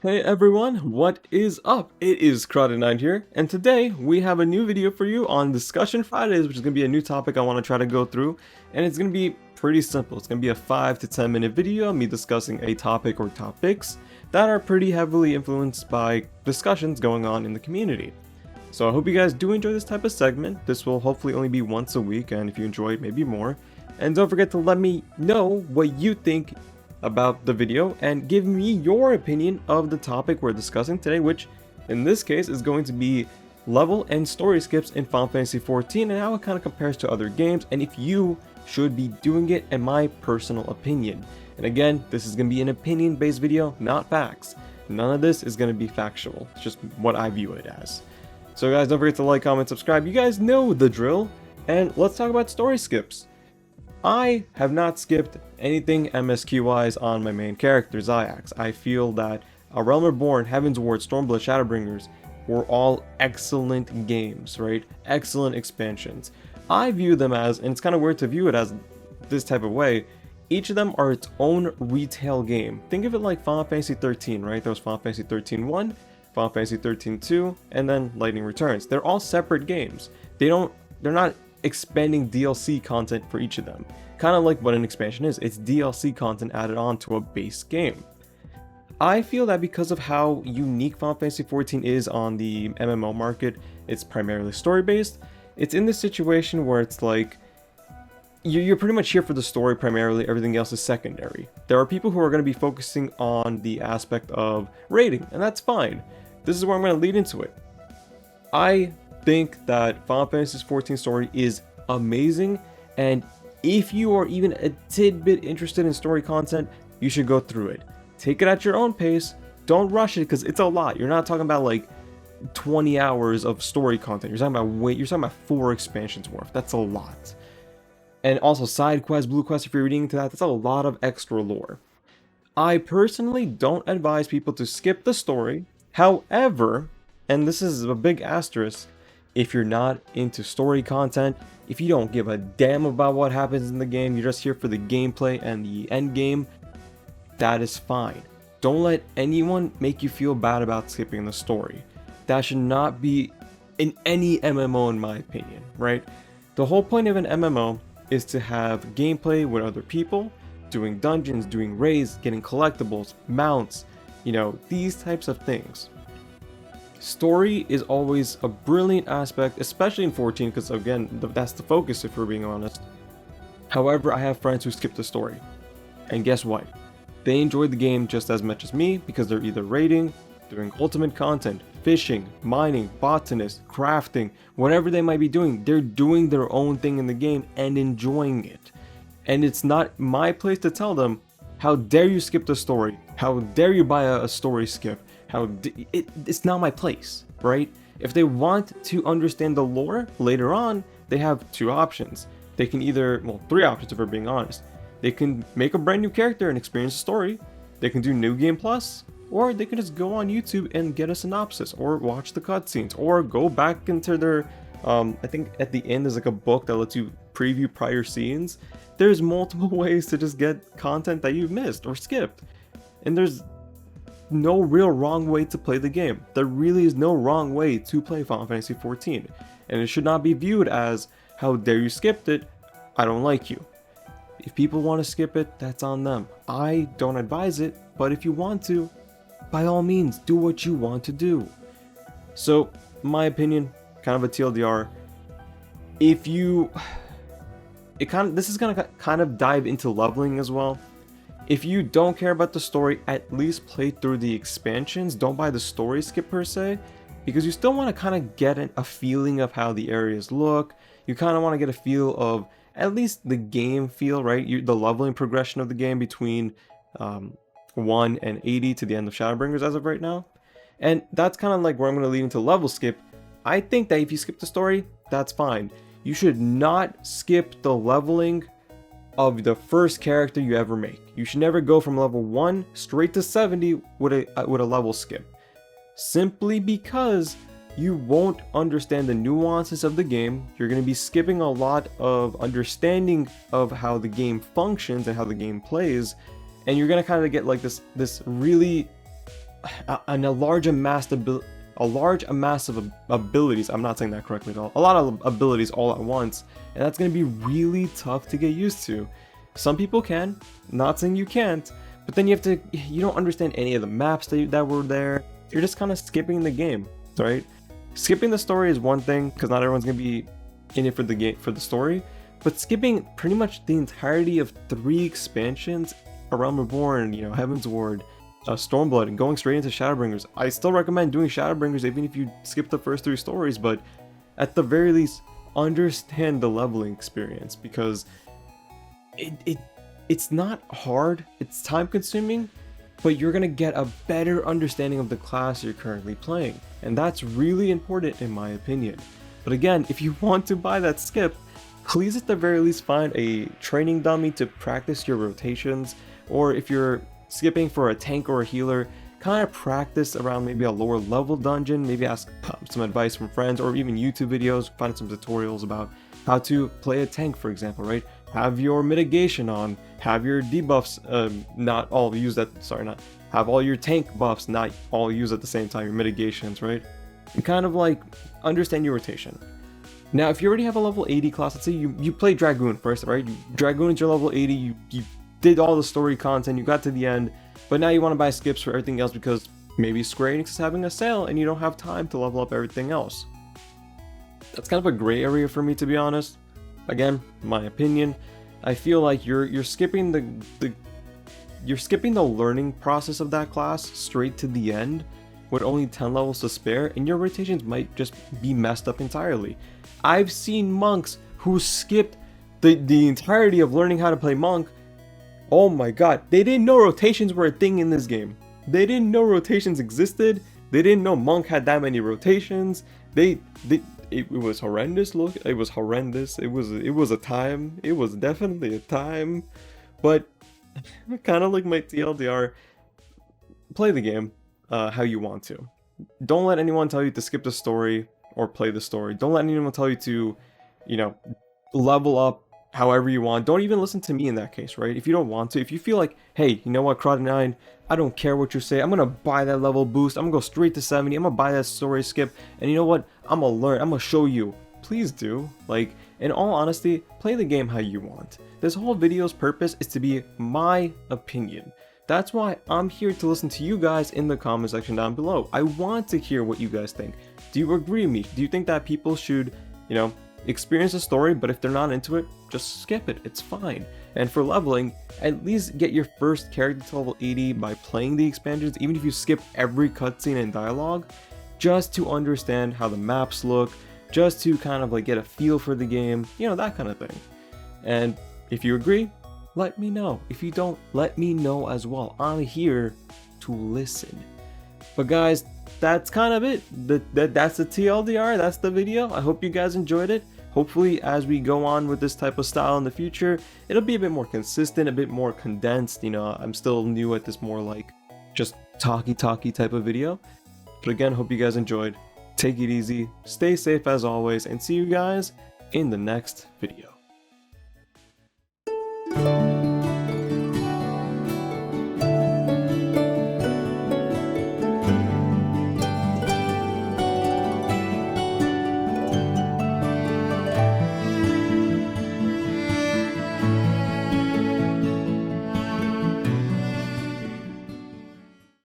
Hey everyone, what is up? It is KraDeNine here, and today we have a new video for you on Discussion Fridays, which is going to be a new topic I want to try to go through, and it's going to be pretty simple. It's going to be a 5 to 10 minute video of me discussing a topic or topics that are pretty heavily influenced by discussions going on in the community. So I hope you guys do enjoy this type of segment. This will hopefully only be once a week, and if you enjoy it, maybe more. And don't forget to let me know what you think about the video and give me your opinion of the topic we're discussing today, which in this case is going to be level and story skips in Final Fantasy XIV and how it kind of compares to other games, and if you should be doing it, in my personal opinion. And again, this is going to be an opinion based video, not facts. None of this is going to be factual. It's just what I view it as. So guys, don't forget to like, comment, subscribe. You guys know the drill, and let's talk about story skips. I have not skipped anything MSQ wise on my main character, Zayax. I feel that A Realm Reborn, Heaven's Ward, Stormblood, Shadowbringers were all excellent games, right? Excellent expansions. I view them as, and it's kind of weird to view it as this type of way, each of them are its own retail game. Think of it like Final Fantasy XIII, right? There was Final Fantasy XIII 1, Final Fantasy XIII 2, and then Lightning Returns. They're all separate games. They're not expanding DLC content for each of them. Kind of like what an expansion is. It's DLC content added on to a base game. I feel that because of how unique Final Fantasy XIV is on the MMO market, it's primarily story based. It's in this situation where it's like you're pretty much here for the story primarily, everything else is secondary. There are people who are going to be focusing on the aspect of raiding, and that's fine. This is where I'm going to lead into it. I think that Final Fantasy XIV story is amazing, and if you are even a tidbit interested in story content, you should go through it. Take it at your own pace. Don't rush it because it's a lot. You're not talking about like 20 hours of story content. You're talking about 4 expansions worth. That's a lot. And also side quests, blue quests, if you're reading into that, that's a lot of extra lore. I personally don't advise people to skip the story. However, and this is a big asterisk, if you're not into story content, if you don't give a damn about what happens in the game, you're just here for the gameplay and the end game, that is fine. Don't let anyone make you feel bad about skipping the story. That should not be in any MMO in my opinion, right? The whole point of an MMO is to have gameplay with other people, doing dungeons, doing raids, getting collectibles, mounts, these types of things. Story is always a brilliant aspect, especially in 14, because again, that's the focus if we're being honest. However, I have friends who skip the story. And guess what? They enjoyed the game just as much as me because they're either raiding, doing ultimate content, fishing, mining, botanist, crafting, whatever they might be doing, they're doing their own thing in the game and enjoying it. And it's not my place to tell them, how dare you skip the story? How dare you buy a story skip? It's not my place, right? If they want to understand the lore later on, they have 2 options. They can either, 3 options if we're being honest. They can make a brand new character and experience the story. They can do New Game Plus, or they can just go on YouTube and get a synopsis, or watch the cutscenes, or go back into their, I think at the end there's like a book that lets you preview prior scenes. There's multiple ways to just get content that you've missed or skipped. And there's no real wrong way to play the game. There really is no wrong way to play Final Fantasy XIV. And it should not be viewed as, how dare you skipped it, I don't like you. If people want to skip it, that's on them. I don't advise it, but if you want to, by all means, do what you want to do. So, my opinion, kind of a TLDR, this is gonna kind of dive into leveling as well. If you don't care about the story, at least play through the expansions. Don't buy the story skip per se, because you still want to kind of get a feeling of how the areas look. You kind of want to get a feel of at least the game feel, right? The leveling progression of the game between 1 and 80 to the end of Shadowbringers as of right now. And that's kind of like where I'm going to lead into level skip. I think that if you skip the story, that's fine. You should not skip the leveling of the first character you ever make. You should never go from level 1 straight to 70 with a level skip. Simply because you won't understand the nuances of the game. You're going to be skipping a lot of understanding of how the game functions and how the game plays. And you're going to kind of get like this really a large amass of abilities. I'm not saying that correctly at all. A lot of abilities all at once, and that's going to be really tough to get used to. Some people can, not saying you can't, but then you don't understand any of the maps that were there. You're just kind of skipping the game, right? Skipping the story is one thing, because not everyone's going to be in it for the story, but skipping pretty much the entirety of 3 expansions, A Realm Reborn, Heaven's Ward, Stormblood, and going straight into Shadowbringers. I still recommend doing Shadowbringers even if you skip the first 3 stories, but at the very least, understand the leveling experience, because it's not hard, it's time consuming, but you're gonna get a better understanding of the class you're currently playing, and that's really important in my opinion. But again, if you want to buy that skip, please at the very least find a training dummy to practice your rotations, or if you're skipping for a tank or a healer, kind of practice around maybe a lower level dungeon, maybe ask some advice from friends or even YouTube videos, find some tutorials about how to play a tank, for example, right? Have your mitigation on, have your debuffs not all used have all your tank buffs not all used at the same time, your mitigations, right? And kind of like understand your rotation. Now, if you already have a level 80 class, let's say you play Dragoon first, right? Dragoon is your level 80, you did all the story content, you got to the end, but now you want to buy skips for everything else because maybe Square Enix is having a sale and you don't have time to level up everything else. That's kind of a gray area for me, to be honest. Again, my opinion. I feel like you're skipping the learning process of that class straight to the end with only 10 levels to spare, and your rotations might just be messed up entirely. I've seen monks who skipped the entirety of learning how to play monk. Oh my god, they didn't know rotations were a thing in this game. They didn't know rotations existed. They didn't know monk had that many rotations. It was horrendous. Look, it was horrendous. It was a time. It was definitely a time. But kind of like my TLDR, play the game how you want to. Don't let anyone tell you to skip the story or play the story. Don't let anyone tell you to, level up however you want. Don't even listen to me in that case, right? If you don't want to, if you feel like, hey, you know what, KraDeNine, I don't care what you say, I'm gonna buy that level boost, I'm gonna go straight to 70, I'm gonna buy that story skip, and you know what, I'm gonna learn, I'm gonna show you. Please do. Like, in all honesty, play the game how you want. This whole video's purpose is to be my opinion. That's why I'm here to listen to you guys in the comment section down below. I want to hear what you guys think. Do you agree with me? Do you think that people should, experience the story, but if they're not into it, just skip it, it's fine. And for leveling, at least get your first character to level 80 by playing the expansions, even if you skip every cutscene and dialogue, just to understand how the maps look, just to kind of like get a feel for the game, that kind of thing. And if you agree, let me know. If you don't, let me know as well. I'm here to listen. But guys, that's kind of it. That's the TLDR, that's the video. I hope you guys enjoyed it. Hopefully, as we go on with this type of style in the future, it'll be a bit more consistent, a bit more condensed. I'm still new at this more like just talky type of video. But again, hope you guys enjoyed. Take it easy, stay safe as always, and see you guys in the next video.